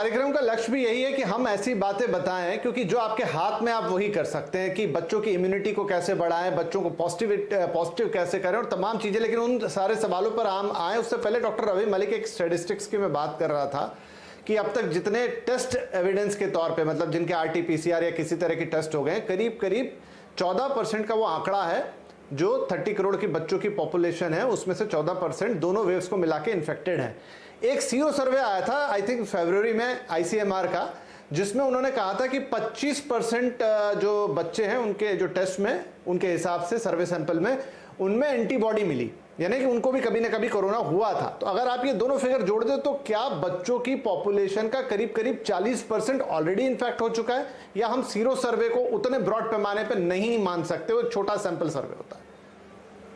कार्यक्रम का लक्ष्य भी यही है कि हम ऐसी बातें बताएं, क्योंकि जो आपके हाथ में आप वही कर सकते हैं कि बच्चों की इम्यूनिटी को कैसे बढ़ाएं, बच्चों को पॉजिटिव कैसे करें और तमाम चीजें। लेकिन उन सारे सवालों पर हम आए उससे पहले डॉक्टर रवि मलिक, एक स्टैटिस्टिक्स की मैं बात कर रहा था कि अब तक जितने टेस्ट एविडेंस के तौर पे, मतलब जिनके RT-PCR या किसी तरह के टेस्ट हो गए, करीब करीब 14% का वो आंकड़ा है जो 30 करोड़ की बच्चों की पॉपुलेशन है, उसमें से 14% दोनों वेव्स को मिला के इन्फेक्टेड है। एक सीरो सर्वे आया था आई थिंक फरवरी में ICMR का, जिसमें उन्होंने कहा था कि 25% जो बच्चे हैं उनके जो टेस्ट में, उनके हिसाब से सर्वे सैंपल में उनमें एंटीबॉडी मिली, यानी कि उनको भी कभी ना कभी कोरोना हुआ था। तो अगर आप ये दोनों फिगर जोड़ दे तो क्या बच्चों की पॉपुलेशन का करीब करीब 40% ऑलरेडी इन्फेक्ट हो चुका है, या हम सीरो सर्वे को उतने ब्रॉड पैमाने पर नहीं मान सकते, वो एक छोटा सैंपल सर्वे होता है?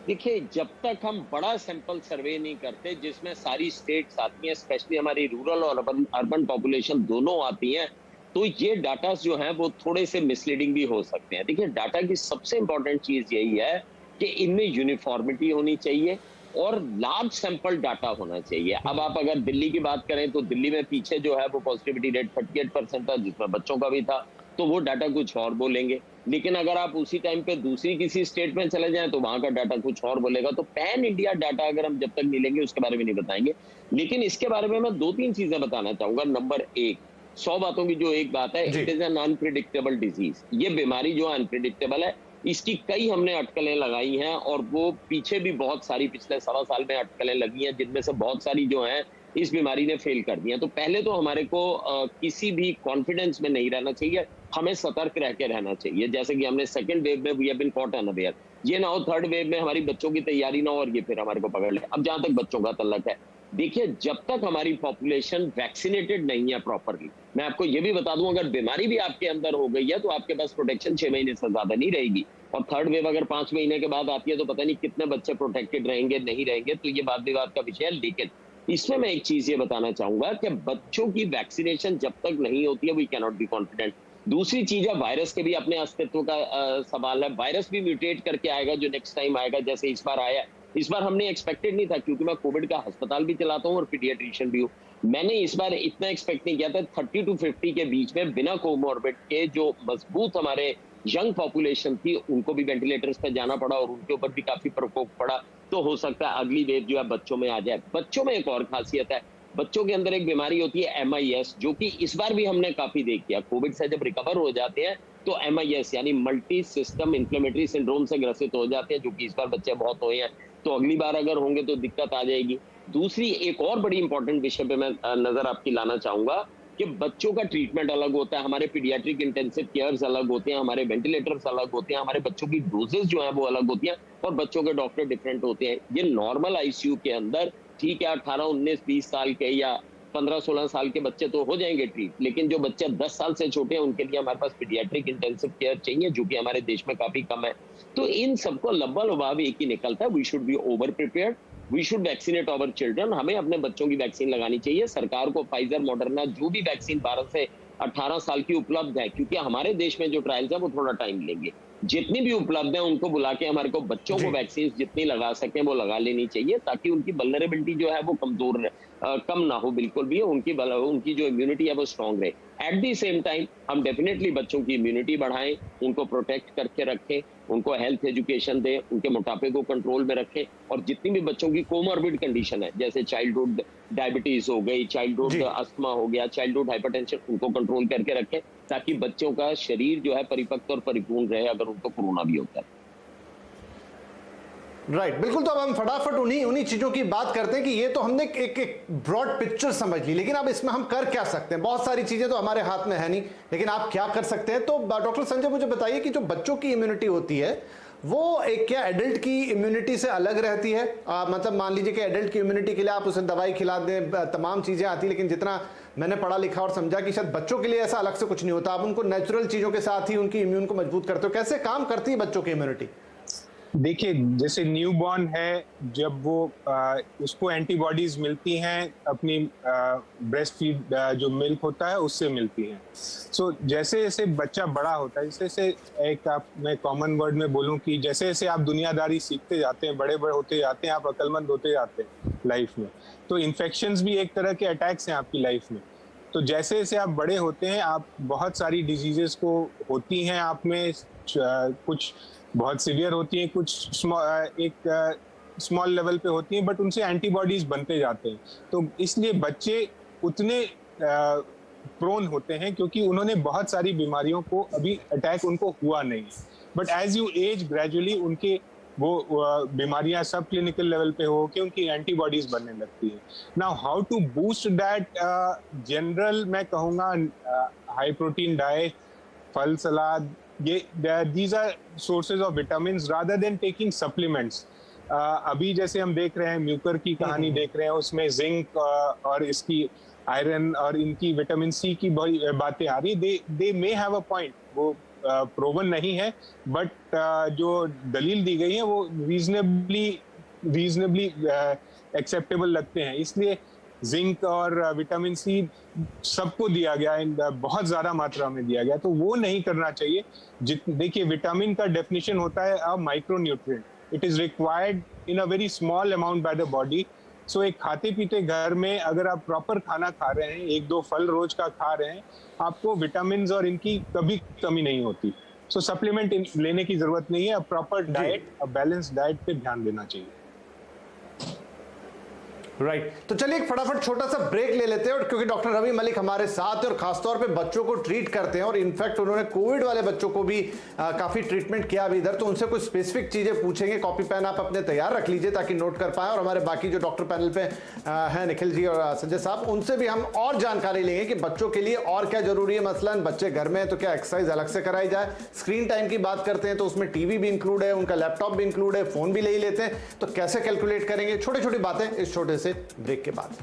देखिए, जब तक हम बड़ा सैंपल सर्वे नहीं करते जिसमें सारी स्टेट्स आती हैं, स्पेशली हमारी रूरल और अर्बन पॉपुलेशन दोनों आती हैं, तो ये डाटा जो हैं वो थोड़े से मिसलीडिंग भी हो सकते हैं। देखिए, डाटा की सबसे इंपॉर्टेंट चीज यही है कि इनमें यूनिफॉर्मिटी होनी चाहिए और लार्ज सैंपल डाटा होना चाहिए। अब आप अगर दिल्ली की बात करें तो दिल्ली में पीछे जो है वो पॉजिटिविटी रेट 38% था, जिसमें बच्चों का भी था, तो वो डाटा कुछ और बोलेंगे। लेकिन अगर आप उसी टाइम पे दूसरी किसी स्टेट में चले जाएं तो वहां का डाटा कुछ और बोलेगा। तो पैन इंडिया डाटा अगर हम जब तक नहीं लेंगे उसके बारे में नहीं बताएंगे। लेकिन इसके बारे में मैं 2-3 चीजें बताना चाहूंगा। नंबर 1, 100 बातों की जो एक बात है, it is an unpredictable disease. ये बीमारी जो अनप्रिडिक्टेबल है, इसकी कई हमने अटकलें लगाई हैं और वो पीछे भी बहुत सारी पिछले 1.25 साल में अटकलें लगी हैं, जिनमें से बहुत सारी जो हैं इस बीमारी ने फेल कर दिया। तो पहले तो हमारे को किसी भी कॉन्फिडेंस में नहीं रहना चाहिए, हमें सतर्क रह के रहना चाहिए। जैसे कि हमने सेकंड वेव में we have been caught unaware, ये ना हो थर्ड वेव में हमारी बच्चों की तैयारी ना हो और ये फिर हमारे को पकड़ ले। अब जहां तक बच्चों का तल्लक है, देखिए, जब तक हमारी पॉपुलेशन वैक्सीनेटेड नहीं है प्रॉपरली, मैं आपको ये भी बता दूं, अगर बीमारी भी आपके अंदर हो गई है तो आपके पास प्रोटेक्शन 6 महीने से ज्यादा नहीं रहेगी। और थर्ड वेव अगर 5 महीने के बाद आती है तो पता नहीं कितने बच्चे प्रोटेक्टेड रहेंगे नहीं रहेंगे, तो ये बात विवाद का विषय है। लेकिन इसमें मैं एक चीज ये बताना चाहूंगा कि बच्चों की वैक्सीनेशन जब तक नहीं होती है, we can not be confident. दूसरी चीज है, वायरस के भी अपने अस्तित्व का सवाल है। वायरस भी म्यूटेट करके आएगा जो नेक्स्ट टाइम आएगा, जैसे इस बार आया। इस बार हमने एक्सपेक्टेड नहीं था, क्योंकि मैं कोविड का अस्पताल भी चलाता हूँ और पीडियाट्रिशियन भी हूँ। मैंने इस बार इतना एक्सपेक्ट नहीं किया था। 30 to 50 के बीच में बिना कोमोर्बिड के जो मजबूत हमारे यंग पॉपुलेशन थी, उनको भी वेंटिलेटर्स पे जाना पड़ा और उनके ऊपर भी काफी प्रकोप पड़ा। तो हो सकता है अगली वेव जो है बच्चों में आ जाए। बच्चों में एक और खासियत है, बच्चों के अंदर एक बीमारी होती है MIS, जो कि इस बार भी हमने काफी देख लिया। कोविड से जब रिकवर हो जाते हैं तो MIS यानी मल्टी सिस्टम इंफ्लेमेटरी सिंड्रोम से ग्रसित हो जाते हैं, जो कि इस बार बच्चे बहुत हुए हैं। तो अगली बार अगर होंगे तो दिक्कत आ जाएगी। दूसरी एक और बड़ी इंपॉर्टेंट विषय पे मैं नजर आपकी लाना चाहूंगा कि बच्चों का ट्रीटमेंट अलग होता है, हमारे पीडियाट्रिक इंटेंसिव केयर्स अलग होते हैं, हमारे वेंटिलेटर्स अलग होते हैं, हमारे बच्चों की डोजेस जो है वो अलग होती हैं और बच्चों के डॉक्टर डिफरेंट होते हैं। ये नॉर्मल ICU के अंदर ठीक है, 18, 19, 20 साल के या 15, 16 साल के बच्चे तो हो जाएंगे ट्रीट, लेकिन जो बच्चे 10 साल से छोटे हैं उनके लिए हमारे पास पीडियाट्रिक इंटेंसिव केयर चाहिए, जो कि हमारे देश में काफी कम है। तो इन सबको लब्बा लुभाव एक ही निकलता है, we should be over prepared, we should vaccinate our children. हमें अपने बच्चों की वैक्सीन लगानी चाहिए। सरकार को फाइजर, मॉडर्ना, जो भी वैक्सीन 12 से 18 साल की उपलब्ध है, क्योंकि हमारे देश में जो ट्रायल्स है वो थोड़ा टाइम लेंगे, जितनी भी उपलब्ध है उनको बुला के हमारे को बच्चों को वैक्सीन जितनी लगा सके वो लगा लेनी चाहिए, ताकि उनकी वल्नरेबिलिटी जो है वो कमजोर कम ना हो बिल्कुल भी, उनकी जो इम्यूनिटी है वो स्ट्रांग रहे। एट दी सेम टाइम हम डेफिनेटली बच्चों की इम्यूनिटी बढ़ाएं, उनको प्रोटेक्ट करके रखें, उनको हेल्थ एजुकेशन दें, उनके मोटापे को कंट्रोल में रखें, और जितनी भी बच्चों की कोमॉर्बिड कंडीशन है, जैसे चाइल्डहुड डायबिटीज हो गई, चाइल्डहुड अस्थमा हो गया, चाइल्डहुड हाइपरटेंशन, उनको कंट्रोल करके रखें, ताकि बच्चों का शरीर जो है परिपक्व और परिपूर्ण रहे अगर उनको कोरोना भी होता है। राइट, बिल्कुल। तो अब हम फटाफट उन्हीं चीजों की बात करते हैं कि ये तो हमने एक ब्रॉड पिक्चर समझ ली, लेकिन अब इसमें हम कर क्या सकते हैं? बहुत सारी चीजें तो हमारे हाथ में है नहीं, लेकिन आप क्या कर सकते हैं? तो डॉक्टर संजय मुझे बताइए कि जो बच्चों की इम्यूनिटी होती है वो एक क्या एडल्ट की इम्यूनिटी से अलग रहती है? मतलब मान लीजिए कि एडल्ट की इम्यूनिटी के लिए आप उसे दवाई खिला दें, तमाम चीजें आती, लेकिन जितना मैंने पढ़ा लिखा और समझा कि शायद बच्चों के लिए ऐसा अलग से कुछ नहीं होता, आप उनको नेचुरल चीजों के साथ ही उनकी इम्यून को मजबूत करते हो। कैसे काम करती है बच्चों की इम्यूनिटी? देखिए, जैसे न्यूबॉर्न है, जब वो उसको एंटीबॉडीज मिलती हैं अपनी ब्रेस्ट फीड जो मिल्क होता है उससे मिलती हैं। सो जैसे जैसे बच्चा बड़ा होता है, जैसे जैसे एक आप मैं कॉमन वर्ड में बोलूं कि जैसे जैसे आप दुनियादारी सीखते जाते हैं, बड़े बड़े होते जाते हैं, आप अक्लमंद होते जाते हैं लाइफ में, तो इन्फेक्शंस भी एक तरह के अटैक्स हैं आपकी लाइफ में। तो जैसे जैसे आप बड़े होते हैं, आप बहुत सारी डिजीजेस को होती हैं आप में, कुछ बहुत सीवियर होती हैं, कुछ स्मॉल लेवल पे होती हैं, बट उनसे एंटीबॉडीज बनते जाते हैं। तो इसलिए बच्चे उतने प्रोन होते हैं क्योंकि उन्होंने बहुत सारी बीमारियों को अभी अटैक उनको हुआ नहीं। But as you age gradually उनके वो बीमारियां सब क्लिनिकल लेवल पे हो के उनकी एंटीबॉडीज बनने लगती है। Now how to boost that, general मैं कहूँगा हाई प्रोटीन डाइट, फल सलाद, ये these are sources of vitamins rather than taking supplements. अभी जैसे हम देख रहे हैं म्यूकर की कहानी देख रहे हैं, उसमें जिंक और इसकी आयरन और इनकी विटामिन सी की बातें आ रही। दे मे हैव अ पॉइंट, वो प्रोवन नहीं है, बट जो दलील दी गई है वो रीजनेबली एक्सेप्टेबल लगते हैं। इसलिए जिंक और विटामिन सी सबको दिया गया, बहुत ज्यादा मात्रा में दिया गया, तो वो नहीं करना चाहिए। देखिए विटामिन का डेफिनेशन होता है a micronutrient, it is required in a very small amount by the body. So एक खाते पीते घर में अगर आप प्रॉपर खाना खा रहे हैं, 1-2 फल रोज का खा रहे हैं, आपको विटामिन और इनकी कभी कमी नहीं होती। सो सप्लीमेंट लेने की जरूरत नहीं है। प्रॉपर डाइट, बैलेंस डाइट पे ध्यान देना चाहिए। राइट तो चलिए एक फटाफट छोटा सा ब्रेक ले लेते हैं, और क्योंकि डॉक्टर रवि मलिक हमारे साथ हैं और खासतौर पे बच्चों को ट्रीट करते हैं, और इनफैक्ट उन्होंने कोविड वाले बच्चों को भी काफी ट्रीटमेंट किया अभी इधर, तो उनसे कुछ स्पेसिफिक चीजें पूछेंगे। कॉपी पेन आप अपने तैयार रख लीजिए ताकि नोट कर पाए, और हमारे बाकी जो डॉक्टर पैनल पे हैं निखिल जी और संजय साहब, उनसे भी हम और जानकारी लेंगे कि बच्चों के लिए और क्या जरूरी है। मसलन बच्चे घर में हैं तो क्या एक्सरसाइज अलग से कराई जाए, स्क्रीन टाइम की बात करते हैं तो उसमें टीवी भी इंक्लूड है, उनका लैपटॉप भी इंक्लूड है, फोन भी ले ही लेते हैं, तो कैसे कैलकुलेट करेंगे, छोटी छोटी बातें इस छोटे से ब्रेक के बाद।